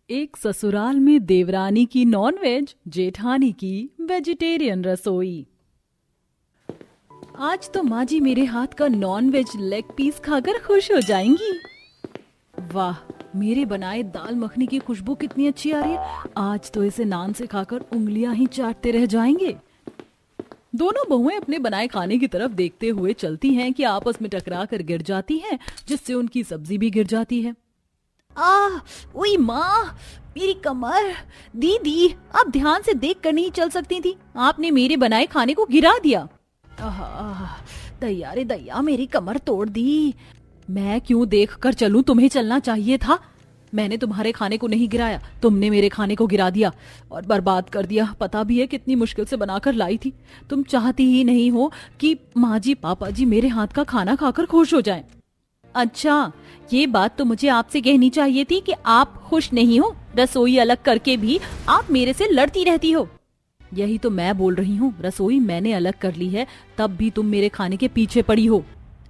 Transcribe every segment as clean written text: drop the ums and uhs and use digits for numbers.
एक ससुराल में देवरानी की नॉनवेज, जेठानी की वेजिटेरियन रसोई। आज तो माँ जी मेरे हाथ का नॉनवेज लेग पीस खाकर खुश हो जाएंगी। वाह, मेरे बनाए दाल मखनी की खुशबू कितनी अच्छी आ रही है। आज तो इसे नान से खाकर उंगलियां ही चाटते रह जाएंगे। दोनों बहुएं अपने बनाए खाने की तरफ देखते हुए चलती हैं कि आपस में टकरा कर गिर जाती हैं, जिससे उनकी सब्जी भी गिर जाती है। ओई माँ, मेरी कमर। दीदी, आप ध्यान से देख कर नहीं चल सकती थी? आपने मेरे बनाए खाने को गिरा दिया। दैया रे दैया, मेरी कमर तोड़ दी। मैं क्यों देख कर चलूं? तुम्हें चलना चाहिए था। मैंने तुम्हारे खाने को नहीं गिराया, तुमने मेरे खाने को गिरा दिया और बर्बाद कर दिया। पता भी है कितनी मुश्किल से बनाकर लाई थी। तुम चाहती ही नहीं हो कि माँ जी पापा जी मेरे हाथ का खाना खाकर खुश हो जाएं। अच्छा, ये बात तो मुझे आपसे कहनी चाहिए थी कि आप खुश नहीं हो। रसोई अलग करके भी आप मेरे से लड़ती रहती हो। यही तो मैं बोल रही हूँ, रसोई मैंने अलग कर ली है, तब भी तुम मेरे खाने के पीछे पड़ी हो।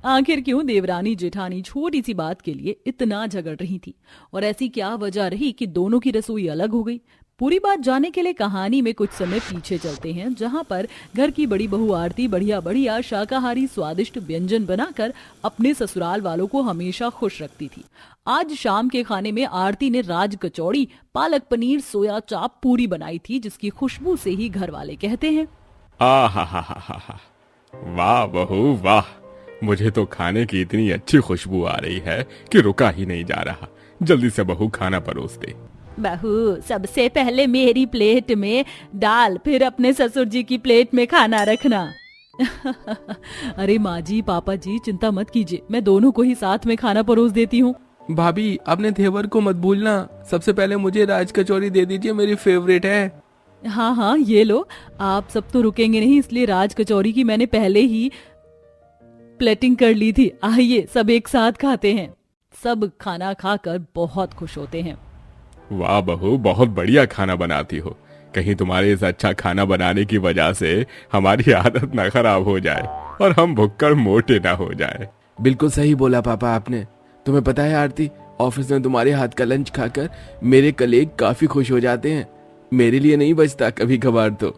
आखिर क्यों देवरानी जेठानी छोटी सी बात के लिए इतना झगड़ रही थी, और ऐसी क्या वजह रही कि दोनों की रसोई अलग हो गई? पूरी बात जानने के लिए कहानी में कुछ समय पीछे चलते हैं, जहां पर घर की बड़ी बहू आरती बढ़िया बढ़िया शाकाहारी स्वादिष्ट व्यंजन बनाकर अपने ससुराल वालों को हमेशा खुश रखती थी। आज शाम के खाने में आरती ने राज कचौड़ी, पालक पनीर, सोया चाप पूरी बनाई थी, जिसकी खुशबू से ही घर वाले कहते हैं, आ हा हा हा हा, वाह बहू वाह। मुझे तो खाने की इतनी अच्छी खुशबू आ रही है कि रुका ही नहीं जा रहा। जल्दी से बहू खाना परोस दे। बहू, सबसे पहले मेरी प्लेट में दाल, फिर अपने ससुर जी की प्लेट में खाना रखना। अरे माँ जी पापा जी, चिंता मत कीजिए, मैं दोनों को ही साथ में खाना परोस देती हूँ। भाभी, अपने देवर को मत भूलना। सबसे पहले मुझे राज कचौरी दे दीजिए, मेरी फेवरेट है। हाँ हाँ, ये लो। आप सब तो रुकेंगे नहीं, इसलिए राज कचौरी की मैंने पहले ही प्लेटिंग कर ली थी। आइए सब एक साथ खाते हैं। सब खाना खाकर बहुत खुश होते हैं। वाह बहू, बहुत बढ़िया खाना बनाती हो। कहीं तुम्हारे इस अच्छा खाना बनाने की वजह से हमारी आदत न खराब हो जाए और हम भुक्कड़ मोटे ना हो जाए। बिल्कुल सही बोला पापा आपने। तुम्हें पता है आरती, ऑफिस में तुम्हारे हाथ का लंच खाकर मेरे कलीग काफी खुश हो जाते हैं। मेरे लिए नहीं बचता कभी कभार तो।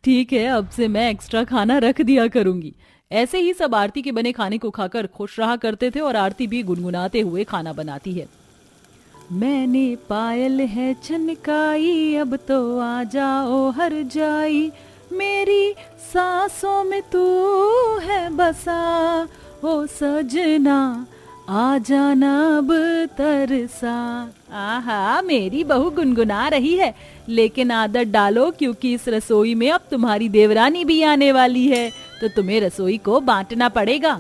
ठीक है, अब से मैं एक्स्ट्रा खाना रख दिया करूंगी। ऐसे ही सब आरती के बने खाने को खाकर खुश रहा करते थे, और आरती भी गुनगुनाते हुए खाना बनाती है। मैंने पायल है छनकाई, अब तो आ जाओ हर जाई, मेरी सांसों में तू है बसा, ओ सजना आ जाना अब तरसा। आहा, मेरी बहू गुनगुना रही है, लेकिन आदत डालो, क्योंकि इस रसोई में अब तुम्हारी देवरानी भी आने वाली है, तो तुम्हें रसोई को बांटना पड़ेगा।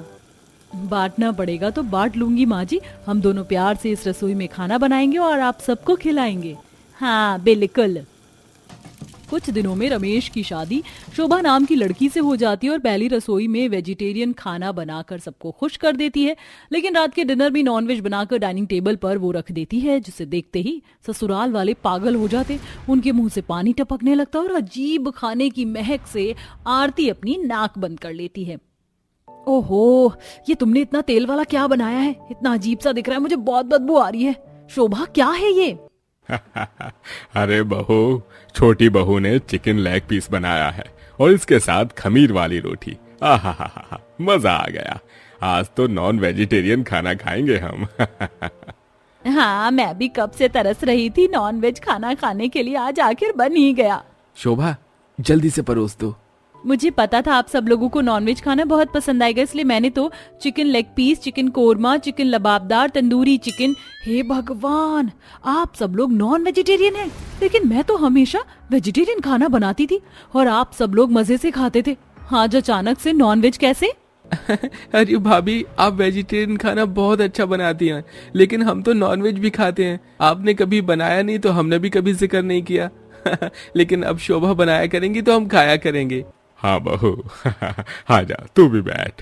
बांटना पड़ेगा तो बांट लूंगी माँ जी। हम दोनों प्यार से इस रसोई में खाना बनाएंगे और आप सबको खिलाएंगे। हाँ बिल्कुल। कुछ दिनों में रमेश की शादी शोभा नाम की लड़की से हो जाती है, और पहली रसोई में वेजिटेरियन खाना बनाकर सबको खुश कर देती है। लेकिन रात के डिनर भी नॉनवेज बनाकर डाइनिंग टेबल पर वो रख देती है, जिसे देखते ही ससुराल वाले पागल हो जाते। उनके मुंह से पानी टपकने लगता, और अजीब खाने की महक से आरती अपनी नाक बंद कर लेती है। ओहो, ये तुमने इतना तेल वाला क्या बनाया है? इतना अजीब सा दिख रहा है, मुझे बहुत बदबू आ रही है। शोभा, क्या है ये? अरे बहू, छोटी बहू ने चिकन लेग पीस बनाया है, और इसके साथ खमीर वाली रोटी। आहा हा हा, मजा आ गया। आज तो नॉन वेजिटेरियन खाना खाएंगे हम। हाँ, मैं भी कब से तरस रही थी नॉनवेज खाना खाने के लिए, आज आखिर बन ही गया। शोभा, जल्दी से परोस दो। मुझे पता था आप सब लोगों को नॉनवेज खाना बहुत पसंद आएगा, इसलिए मैंने तो chicken leg piece, chicken korma, chicken lababdar, tandoori chicken. हे भगवान, आप सब लोग नॉन वेजिटेरियन हैं, लेकिन मैं तो हमेशा वेजिटेरियन खाना बनाती थी और आप सब लोग मजे से खाते थे। आज अचानक से नॉनवेज कैसे? अरे भाभी, आप वेजिटेरियन खाना बहुत अच्छा बनाती हैं, लेकिन हम तो नॉनवेज भी खाते हैं। आपने कभी बनाया नहीं तो हमने भी कभी जिक्र नहीं किया। लेकिन अब शोभा बनाया करेंगी तो हम खाया करेंगे। हाँ बहू, आ जा, तू भी बैठ।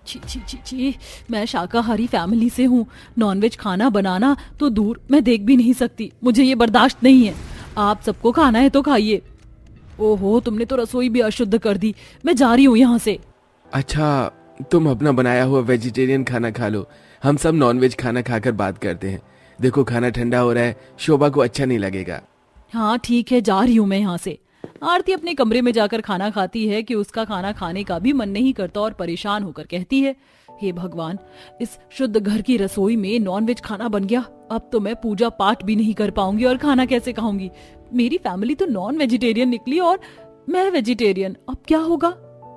छी छी छी छी, मैं शाकाहारी फैमिली से हूँ, नॉनवेज खाना बनाना तो दूर, मैं देख भी नहीं सकती। मुझे ये बर्दाश्त नहीं है। आप सबको खाना है तो खाइए। ओहो, तुमने तो रसोई भी अशुद्ध कर दी। मैं जा रही हूँ यहाँ से। अच्छा, तुम अपना बनाया हुआ वेजिटेरियन खाना खा लो, हम सब नॉनवेज खाना खाकर बात करते हैं। देखो खाना ठंडा हो रहा है, शोभा को अच्छा नहीं लगेगा। हाँ ठीक है, जा रही हूँ मैं यहाँ से। आरती अपने कमरे में जाकर खाना खाती है कि उसका खाना खाने का भी मन नहीं करता और परेशान होकर कहती है, हे भगवान, इस शुद्ध घर की रसोई में नॉनवेज खाना बन गया। अब तो मैं पूजा पाठ भी नहीं कर पाऊंगी और खाना कैसे खाऊंगी। मेरी फैमिली तो नॉन वेजिटेरियन निकली और मैं वेजिटेरियन। अब क्या होगा?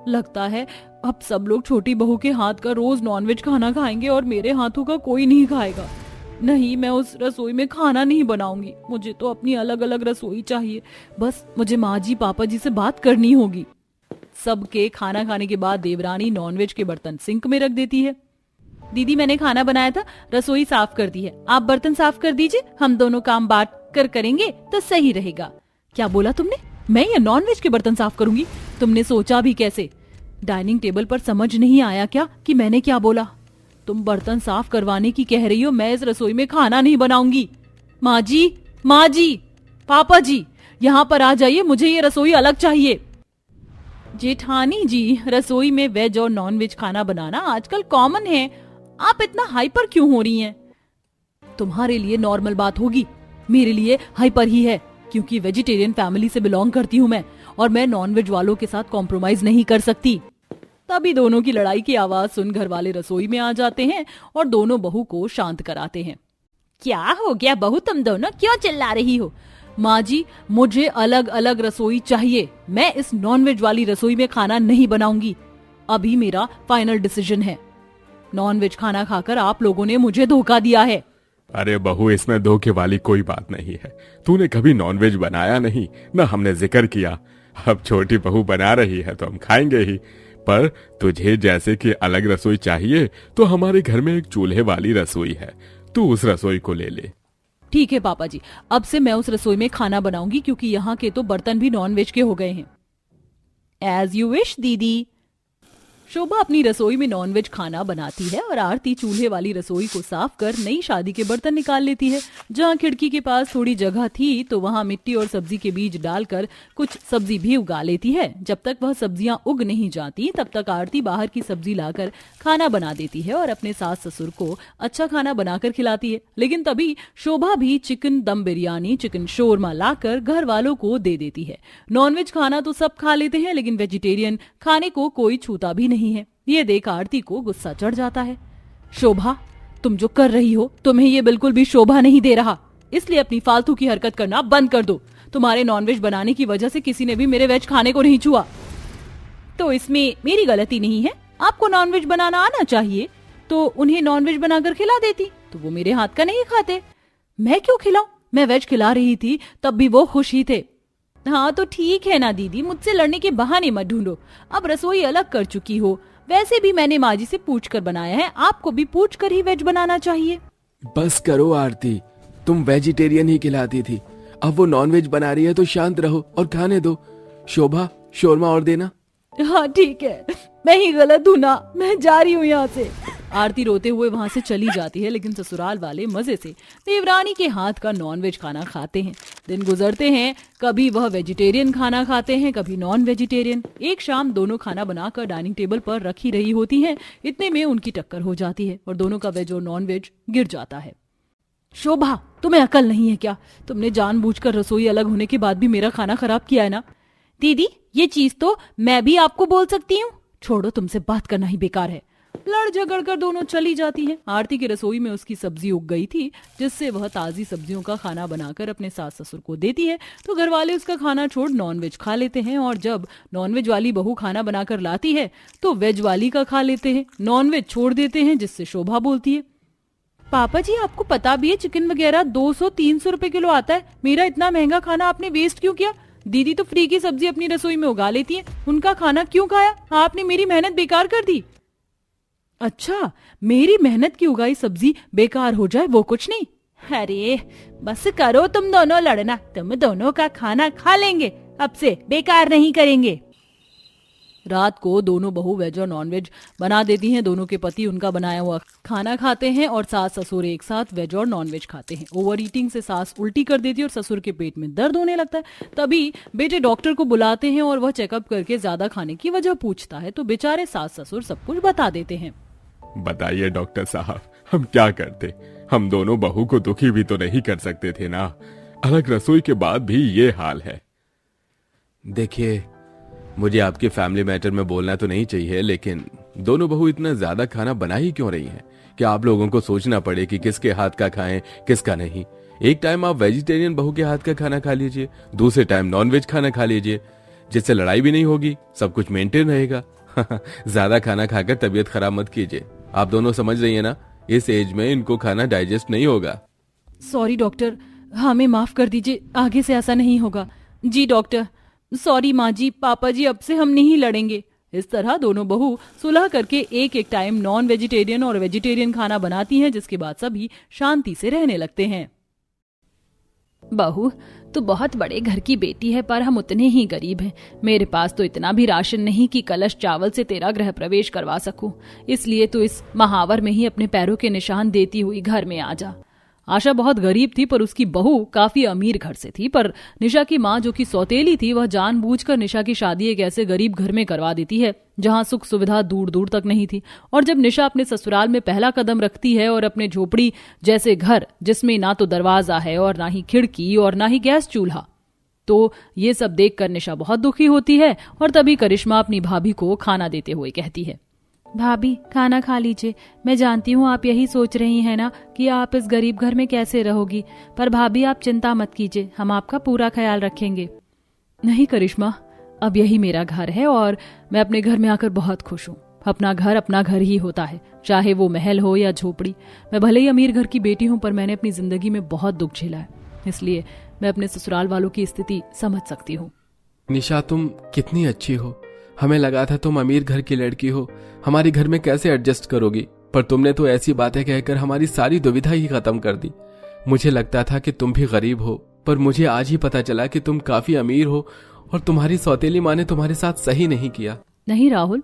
लगता है अब सब लोग छोटी बहू के हाथ का रोज नॉनवेज खाना खाएंगे और मेरे हाथों का कोई नहीं खाएगा। नहीं, मैं उस रसोई में खाना नहीं बनाऊंगी। मुझे तो अपनी अलग अलग रसोई चाहिए। बस मुझे माँ जी पापा जी से बात करनी होगी। सबके खाना खाने के बाद देवरानी नॉनवेज के बर्तन सिंक में रख देती है। दीदी, मैंने खाना बनाया था, रसोई साफ कर दी है, आप बर्तन साफ कर दीजिए, हम दोनों काम बांट कर करेंगे तो सही रहेगा। क्या बोला तुमने? मैं या नॉनवेज के बर्तन साफ करूंगी? तुमने सोचा भी कैसे? डाइनिंग टेबल पर समझ नहीं आया क्या कि मैंने क्या बोला? तुम बर्तन साफ करवाने की कह रही हो, मैं इस रसोई में खाना नहीं बनाऊंगी। माँ जी, पापा जी, यहाँ पर आ जाइए, मुझे ये रसोई अलग चाहिए। जेठानी जी, रसोई में वेज और नॉन वेज खाना बनाना आजकल कॉमन है, आप इतना हाइपर क्यों हो रही हैं? तुम्हारे लिए नॉर्मल बात होगी, मेरे लिए हाइपर ही है, क्योंकि वेजिटेरियन फैमिली से बिलोंग करती हूँ मैं और मैं नॉनवेज वालों के साथ कॉम्प्रोमाइज नहीं कर सकती। तभी दोनों की लड़ाई की आवाज सुन घर वाले रसोई में आ जाते हैं और दोनों बहू को शांत कराते हैं। क्या हो गया बहू, तुम दोनों क्यों चिल्ला रही हो? माँ जी, मुझे अलग अलग रसोई चाहिए, मैं इस नॉनवेज वाली रसोई में खाना नहीं बनाऊंगी। अभी मेरा फाइनल डिसीजन है। नॉनवेज खाना खाकर आप लोगों ने मुझे धोखा दिया है। अरे बहू, इसमें धोखे वाली कोई बात नहीं है। तूने कभी नॉनवेज बनाया नहीं, न हमने जिक्र किया। अब छोटी बहू बना रही है तो हम खाएंगे ही। पर तुझे जैसे कि अलग रसोई चाहिए तो हमारे घर में एक चूल्हे वाली रसोई है, तू उस रसोई को ले ले। ठीक है पापा जी, अब से मैं उस रसोई में खाना बनाऊंगी, क्योंकि यहाँ के तो बर्तन भी नॉनवेज के हो गए हैं। एज यू विश दीदी। शोभा अपनी रसोई में नॉनवेज खाना बनाती है और आरती चूल्हे वाली रसोई को साफ कर नई शादी के बर्तन निकाल लेती है। जहाँ खिड़की के पास थोड़ी जगह थी तो वहाँ मिट्टी और सब्जी के बीज डालकर कुछ सब्जी भी उगा लेती है। जब तक वह सब्जियां उग नहीं जाती तब तक आरती बाहर की सब्जी लाकर खाना बना देती है और अपने सास ससुर को अच्छा खाना बनाकर खिलाती है। लेकिन तभी शोभा भी चिकन दम बिरयानी, चिकन शोरमा लाकर घर वालों को दे देती है। नॉनवेज खाना तो सब खा लेते हैं, लेकिन वेजिटेरियन खाने को कोई छूता भी नहीं है। ये देख आरती को गुस्सा चढ़ जाता है। शोभा, तुम जो कर रही हो तुम्हें ये बिल्कुल भी शोभा नहीं दे रहा, इसलिए अपनी फालतू की हरकत करना बंद कर दो। तुम्हारे नॉनवेज बनाने की वजह से किसी ने भी मेरे वेज खाने को नहीं छुआ, तो इसमें मेरी गलती नहीं है। आपको नॉनवेज बनाना आना चाहिए तो उन्हें नॉनवेज बनाकर खिला देती, तो वो मेरे हाथ का नहीं खाते। मैं क्यों खिलाऊं? मैं वेज खिला रही थी तब भी वो खुश ही थे। हाँ तो ठीक है ना दीदी, मुझसे लड़ने के बहाने मत ढूंढो। अब रसोई अलग कर चुकी हो, वैसे भी मैंने माँ जी से पूछ कर बनाया है, आपको भी पूछ कर ही वेज बनाना चाहिए। बस करो आरती, तुम वेजिटेरियन ही खिलाती थी, अब वो नॉनवेज बना रही है तो शांत रहो और खाने दो। शोभा, शोरमा और देना। हाँ ठीक है, मैं ही गलत हूँ ना, मैं जा रही हूँ यहाँ से। आरती रोते हुए वहां से चली जाती है, लेकिन ससुराल वाले मजे से देवरानी के हाथ का नॉनवेज खाना खाते हैं। दिन गुजरते हैं, कभी वह वेजिटेरियन खाना खाते हैं, कभी नॉन वेजिटेरियन। एक शाम दोनों खाना बनाकर डाइनिंग टेबल पर रखी रही होती हैं। इतने में उनकी टक्कर हो जाती है और दोनों का वेज और नॉन वेज गिर जाता है। शोभा, तुम्हें अकल नहीं है क्या? तुमने जानबूझकर रसोई अलग होने के बाद भी मेरा खाना खराब किया है ना? दीदी, ये चीज तो मैं भी आपको बोल सकती हूँ। छोड़ो, तुमसे बात करना ही बेकार है। लड़ झगड़ कर दोनों चली जाती हैं। आरती की रसोई में उसकी सब्जी उग गई थी, जिससे वह ताजी सब्जियों का खाना बनाकर अपने सास ससुर को देती है, तो घर वाले उसका खाना छोड़ नॉनवेज खा लेते हैं। और जब नॉनवेज वाली बहू खाना बनाकर लाती है तो वेज वाली का खा लेते हैं, नॉनवेज छोड़ देते हैं, जिससे शोभा बोलती है, पापा जी आपको पता भी है चिकन वगैरह 200-300 रुपए किलो आता है, मेरा इतना महंगा खाना आपने वेस्ट क्यों किया? दीदी तो फ्री की सब्जी अपनी रसोई में उगा लेती है, उनका खाना क्यों खाया? आपने मेरी मेहनत बेकार कर दी। अच्छा, मेरी मेहनत की उगाई सब्जी बेकार हो जाए वो कुछ नहीं। अरे बस करो तुम दोनों लड़ना, तुम दोनों का खाना खा लेंगे, अब से बेकार नहीं करेंगे। रात को दोनों बहू वेज और नॉनवेज बना देती हैं। दोनों के पति उनका बनाया हुआ खाना खाते हैं और सास ससुर एक साथ वेज और नॉनवेज खाते हैं। ओवर ईटिंग से सास उल्टी कर देती है और ससुर के पेट में दर्द होने लगता है। तभी बेटे डॉक्टर को बुलाते हैं और वह चेकअप करके ज्यादा खाने की वजह पूछता है, तो बेचारे सास ससुर सब कुछ बता देते हैं। बताइए डॉक्टर साहब, हम क्या करते? हम दोनों बहू को दुखी भी तो नहीं कर सकते थे ना। अलग रसोई के बाद भी ये हाल है। देखिए, मुझे आपके फैमिली मैटर में बोलना तो नहीं चाहिए, लेकिन दोनों बहू इतना ज्यादा खाना बना ही क्यों रही हैं कि आप लोगों को सोचना पड़े कि किसके हाथ का खाएं किसका नहीं। एक टाइम आप वेजिटेरियन बहू के हाथ का खाना खा लीजिए, दूसरे टाइम नॉनवेज खाना खा लीजिए, जिससे लड़ाई भी नहीं होगी, सब कुछ मेंटेन रहेगा। ज्यादा खाना खाकर तबीयत खराब मत कीजिए। आप दोनों समझ रही है ना, इस एज में इनको खाना डाइजेस्ट नहीं होगा। सॉरी डॉक्टर, हमें माफ कर दीजिए, आगे से ऐसा नहीं होगा। जी डॉक्टर, सॉरी माँ जी, पापा जी, अब से हम नहीं लड़ेंगे। इस तरह दोनों बहू सुलह करके एक एक टाइम नॉन वेजिटेरियन और वेजिटेरियन खाना बनाती हैं, जिसके बाद सभी शांति से रहने लगते हैं। बहू, तू बहुत बड़े घर की बेटी है, पर हम उतने ही गरीब हैं। मेरे पास तो इतना भी राशन नहीं कि कलश चावल से तेरा गृह प्रवेश करवा सकूं। इसलिए तू इस महावर में ही अपने पैरों के निशान देती हुई घर में आ जा। आशा बहुत गरीब थी, पर उसकी बहू काफी अमीर घर से थी। पर निशा की माँ, जो कि सौतेली थी, वह जानबूझकर निशा की शादी एक ऐसे गरीब घर में करवा देती है जहां सुख सुविधा दूर दूर तक नहीं थी। और जब निशा अपने ससुराल में पहला कदम रखती है और अपने झोपड़ी जैसे घर, जिसमें ना तो दरवाजा है और ना ही खिड़की और ना ही गैस चूल्हा, तो ये सब देखकर निशा बहुत दुखी होती है। और तभी करिश्मा अपनी भाभी को खाना देते हुए कहती है, भाभी खाना खा लीजिए। मैं जानती हूँ आप यही सोच रही हैं ना कि आप इस गरीब घर में कैसे रहोगी, पर भाभी आप चिंता मत कीजिए, हम आपका पूरा ख्याल रखेंगे। नहीं करिश्मा, अब यही मेरा घर है और मैं अपने घर में आकर बहुत खुश हूँ। अपना घर ही होता है, चाहे वो महल हो या झोपड़ी। मैं भले ही अमीर घर की बेटी हूँ, पर मैंने अपनी जिंदगी में बहुत दुख झेला है, इसलिए मैं अपने ससुराल वालों की स्थिति समझ सकती हूँ। निशा, तुम कितनी अच्छी हो। हमें लगा था तुम अमीर घर की लड़की हो, हमारे घर में कैसे एडजस्ट करोगी, पर तुमने तो ऐसी बातें कहकर हमारी सारी दुविधा ही खत्म कर दी। मुझे लगता था कि तुम भी गरीब हो, पर मुझे आज ही पता चला कि तुम काफी अमीर हो और तुम्हारी सौतेली माँ ने तुम्हारे साथ सही नहीं किया। नहीं राहुल,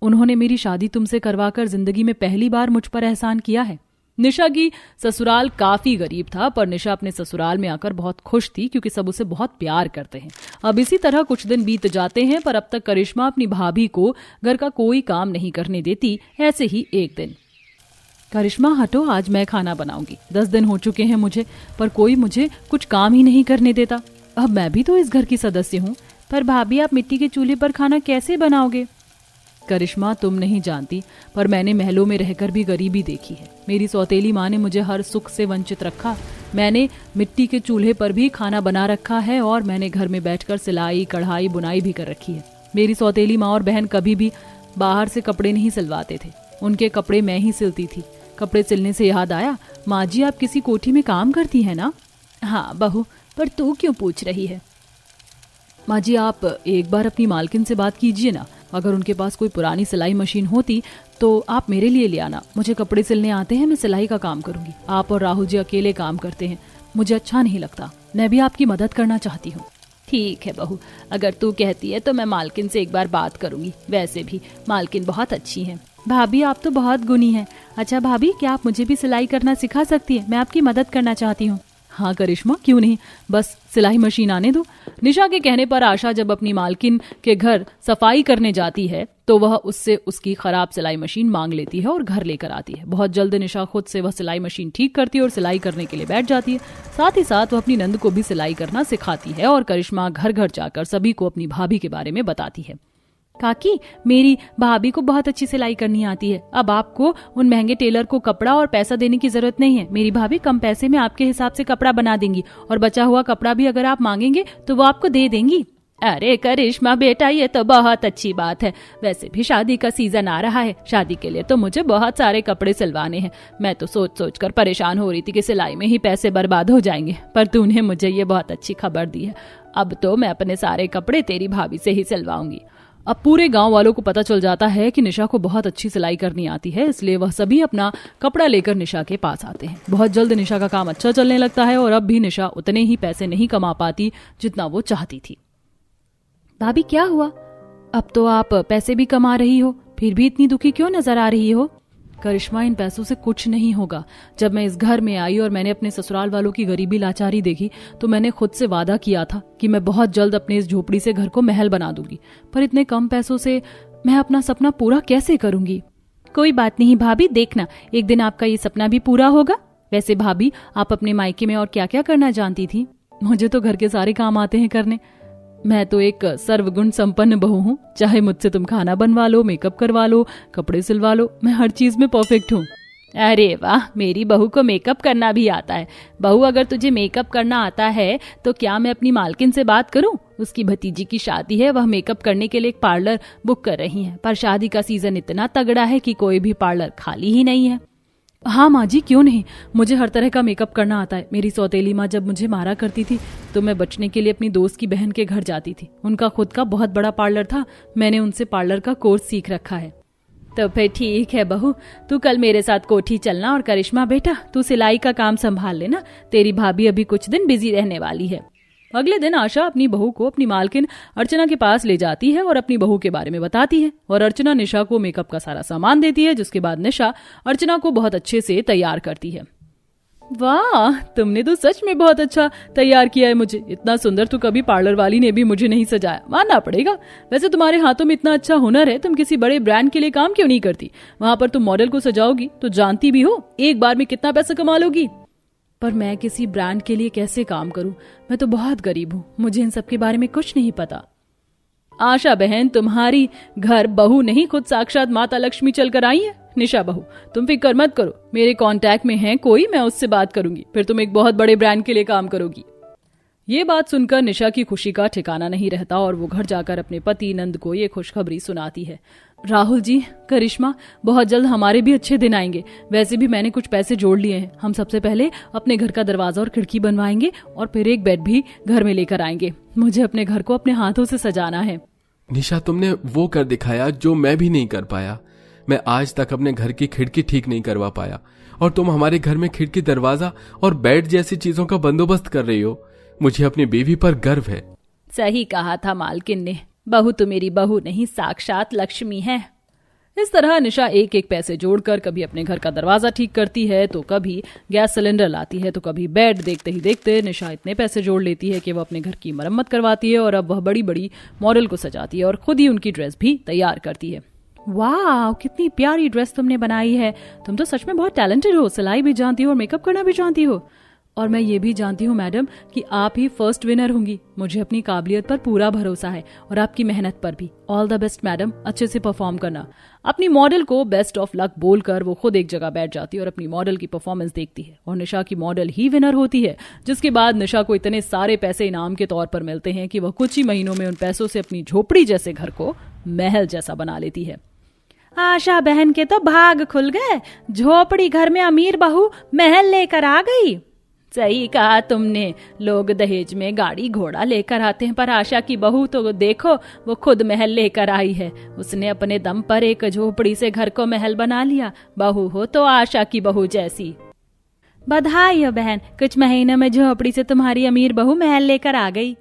उन्होंने मेरी शादी तुमसे करवाकर जिंदगी में पहली बार मुझ पर एहसान किया है। निशा की ससुराल काफी गरीब था, पर निशा अपने ससुराल में आकर बहुत खुश थी, क्योंकि सब उसे बहुत प्यार करते हैं। अब इसी तरह कुछ दिन बीत जाते हैं, पर अब तक करिश्मा अपनी भाभी को घर का कोई काम नहीं करने देती। ऐसे ही एक दिन, करिश्मा हटो, आज मैं खाना बनाऊंगी। 10 दिन हो चुके हैं मुझे, पर कोई मुझे कुछ काम ही नहीं करने देता। अब मैं भी तो इस घर की सदस्य हूँ। पर भाभी, आप मिट्टी के चूल्हे पर खाना कैसे बनाओगे? करिश्मा, तुम नहीं जानती, पर मैंने महलों में रहकर भी गरीबी देखी है। मेरी सौतेली माँ ने मुझे हर सुख से वंचित रखा। मैंने मिट्टी के चूल्हे पर भी खाना बना रखा है और मैंने घर में बैठकर सिलाई, कढ़ाई, बुनाई भी कर रखी है। मेरी सौतेली माँ और बहन कभी भी बाहर से कपड़े नहीं सिलवाते थे, उनके कपड़े मैं ही सिलती थी। कपड़े सिलने से याद आया, माँ जी आप किसी कोठी में काम करती है ना? हाँ बहू, पर तू क्यों पूछ रही है? माँ जी, आप एक बार अपनी मालकिन से बात कीजिए ना। अगर उनके पास कोई पुरानी सिलाई मशीन होती तो आप मेरे लिए ले आना। मुझे कपड़े सिलने आते हैं, मैं सिलाई का काम करूंगी। आप और राहुल जी अकेले काम करते हैं, मुझे अच्छा नहीं लगता। मैं भी आपकी मदद करना चाहती हूँ। ठीक है बहू, अगर तू कहती है तो मैं मालकिन से एक बार बात करूंगी। वैसे भी मालकिन बहुत अच्छी है। भाभी, आप तो बहुत गुणी हैं। अच्छा भाभी, क्या आप मुझे भी सिलाई करना सिखा सकती है? मैं आपकी मदद करना चाहती हूँ। हाँ करिश्मा, क्यों नहीं, बस सिलाई मशीन आने दो। निशा के कहने पर आशा जब अपनी मालकिन के घर सफाई करने जाती है तो वह उससे उसकी खराब सिलाई मशीन मांग लेती है और घर लेकर आती है। बहुत जल्द निशा खुद से वह सिलाई मशीन ठीक करती है और सिलाई करने के लिए बैठ जाती है। साथ ही साथ वह अपनी नंद को भी सिलाई करना सिखाती है और करिश्मा घर घर जाकर सभी को अपनी भाभी के बारे में बताती है। काकी, मेरी भाभी को बहुत अच्छी सिलाई करनी आती है। अब आपको उन महंगे टेलर को कपड़ा और पैसा देने की जरूरत नहीं है। मेरी भाभी कम पैसे में आपके हिसाब से कपड़ा बना देंगी और बचा हुआ कपड़ा भी अगर आप मांगेंगे तो वो आपको दे देंगी। अरे करिश्मा बेटा, ये तो बहुत अच्छी बात है। वैसे भी शादी का सीजन आ रहा है, शादी के लिए तो मुझे बहुत सारे कपड़े सिलवाने हैं। मैं तो सोच सोच कर परेशान हो रही थी कि सिलाई में ही पैसे बर्बाद हो जाएंगे, पर तूने मुझे ये बहुत अच्छी खबर दी है। अब तो मैं अपने सारे कपड़े तेरी भाभी से ही सिलवाऊंगी। अब पूरे गांव वालों को पता चल जाता है कि निशा को बहुत अच्छी सिलाई करनी आती है, इसलिए वह सभी अपना कपड़ा लेकर निशा के पास आते हैं। बहुत जल्द निशा का काम अच्छा चलने लगता है और अब भी निशा उतने ही पैसे नहीं कमा पाती जितना वो चाहती थी। भाभी, क्या हुआ? अब तो आप पैसे भी कमा रही हो, फिर भी इतनी दुखी क्यों नजर आ रही हो? करिश्मा, इन पैसों से कुछ नहीं होगा। जब मैं इस घर में आई और मैंने अपने ससुराल वालों की गरीबी लाचारी देखी तो मैंने खुद से वादा किया था कि मैं बहुत जल्द अपने इस झोपड़ी से घर को महल बना दूंगी, पर इतने कम पैसों से मैं अपना सपना पूरा कैसे करूंगी? कोई बात नहीं भाभी, देखना एक दिन आपका ये सपना भी पूरा होगा। वैसे भाभी, आप अपने मायके में और क्या क्या करना जानती थी? मुझे तो घर के सारे काम आते हैं करने। मैं तो एक सर्वगुण संपन्न बहू हूँ। चाहे मुझसे तुम खाना बनवा लो, मेकअप करवा लो, कपड़े सिलवा लो, मैं हर चीज में परफेक्ट हूँ। अरे वाह, मेरी बहू को मेकअप करना भी आता है। बहू, अगर तुझे मेकअप करना आता है तो क्या मैं अपनी मालकिन से बात करूं? उसकी भतीजी की शादी है, वह मेकअप करने के लिए एक पार्लर बुक कर रही है, पर शादी का सीजन इतना तगड़ा है कि कोई भी पार्लर खाली ही नहीं है। हाँ माँ जी, क्यों नहीं, मुझे हर तरह का मेकअप करना आता है। मेरी सौतेली माँ जब मुझे मारा करती थी तो मैं बचने के लिए अपनी दोस्त की बहन के घर जाती थी। उनका खुद का बहुत बड़ा पार्लर था, मैंने उनसे पार्लर का कोर्स सीख रखा है। तो फिर ठीक है बहू, तू कल मेरे साथ कोठी चलना। और करिश्मा बेटा, तू सिलाई का काम संभाल लेना, तेरी भाभी अभी कुछ दिन बिजी रहने वाली है। अगले दिन आशा अपनी बहू को अपनी मालकिन अर्चना के पास ले जाती है और अपनी बहू के बारे में बताती है, और अर्चना निशा को मेकअप का सारा सामान देती है, जिसके बाद निशा अर्चना को बहुत अच्छे से तैयार करती है। वाह, तुमने तो सच में बहुत अच्छा तैयार किया है मुझे। इतना सुंदर तो कभी पार्लर वाली ने भी मुझे नहीं सजाया, मानना पड़ेगा। वैसे तुम्हारे हाथों में इतना अच्छा हुनर है, तुम किसी बड़े ब्रांड के लिए काम क्यों नहीं करती? वहां पर तुम मॉडल को सजाओगी तो जानती भी हो एक बार में कितना पैसा कमा लोगी। पर मैं किसी ब्रांड के लिए कैसे काम करूं? मैं तो बहुत गरीब हूं, मुझे इन सब के बारे में कुछ नहीं पता। आशा बहन, तुम्हारी घर बहू नहीं, खुद साक्षात माता लक्ष्मी चलकर आई है। निशा बहू, तुम फिक्र मत करो, मेरे कांटेक्ट में है कोई, मैं उससे बात करूंगी, फिर तुम एक बहुत बड़े ब्रांड के लिए काम करोगी। ये बात सुनकर निशा की खुशी का ठिकाना नहीं रहता और वो घर जाकर अपने पति नंद को ये खुशखबरी सुनाती है। राहुल जी, करिश्मा, बहुत जल्द हमारे भी अच्छे दिन आएंगे। वैसे भी मैंने कुछ पैसे जोड़ लिए हैं। हम सबसे पहले अपने घर का दरवाजा और खिड़की बनवाएंगे और फिर एक बेड भी घर में लेकर आएंगे। मुझे अपने घर को अपने हाथों से सजाना है। निशा, तुमने वो कर दिखाया जो मैं भी नहीं कर पाया। मैं आज तक अपने घर की खिड़की ठीक नहीं करवा पाया, और तुम हमारे घर में खिड़की, दरवाजा और बेड जैसी चीजों का बंदोबस्त कर रही हो। मुझे अपनी बीवी पर गर्व है। सही कहा था मालकिन ने, बहू तो मेरी बहू नहीं, साक्षात लक्ष्मी है। इस तरह निशा एक एक पैसे जोड़कर कभी अपने घर का दरवाजा ठीक करती है, तो कभी गैस सिलेंडर लाती है, तो कभी बेड। देखते ही देखते निशा इतने पैसे जोड़ लेती है कि वह अपने घर की मरम्मत करवाती है, और अब वह बड़ी बड़ी मॉडल को सजाती है और खुद ही उनकी ड्रेस भी तैयार करती है। वाह, कितनी प्यारी ड्रेस तुमने बनाई है। तुम तो सच में बहुत टैलेंटेड हो, सिलाई भी जानती हो और मेकअप करना भी जानती हो। और मैं ये भी जानती हूँ मैडम कि आप ही फर्स्ट विनर होंगी। मुझे अपनी काबिलियत पर पूरा भरोसा है और आपकी मेहनत पर भी। ऑल द बेस्ट मैडम, अच्छे से परफॉर्म करना। अपनी मॉडल को बेस्ट ऑफ लक बोलकर वो खुद एक जगह बैठ जाती है और अपनी मॉडल की परफॉर्मेंस देखती है, और निशा की मॉडल ही विनर होती है। जिसके बाद निशा को इतने सारे पैसे इनाम के तौर पर मिलते हैं कि वह कुछ ही महीनों में उन पैसों से अपनी झोपड़ी जैसे घर को महल जैसा बना लेती है। आशा बहन के तो भाग खुल गए, झोपड़ी घर में अमीर बहू महल लेकर आ गई। सही कहा तुमने, लोग दहेज में गाड़ी घोड़ा लेकर आते हैं, पर आशा की बहू तो देखो, वो खुद महल लेकर आई है। उसने अपने दम पर एक झोपड़ी से घर को महल बना लिया। बहू हो तो आशा की बहू जैसी। बधाई हो बहन, कुछ महीनों में झोपड़ी से तुम्हारी अमीर बहू महल लेकर आ गई।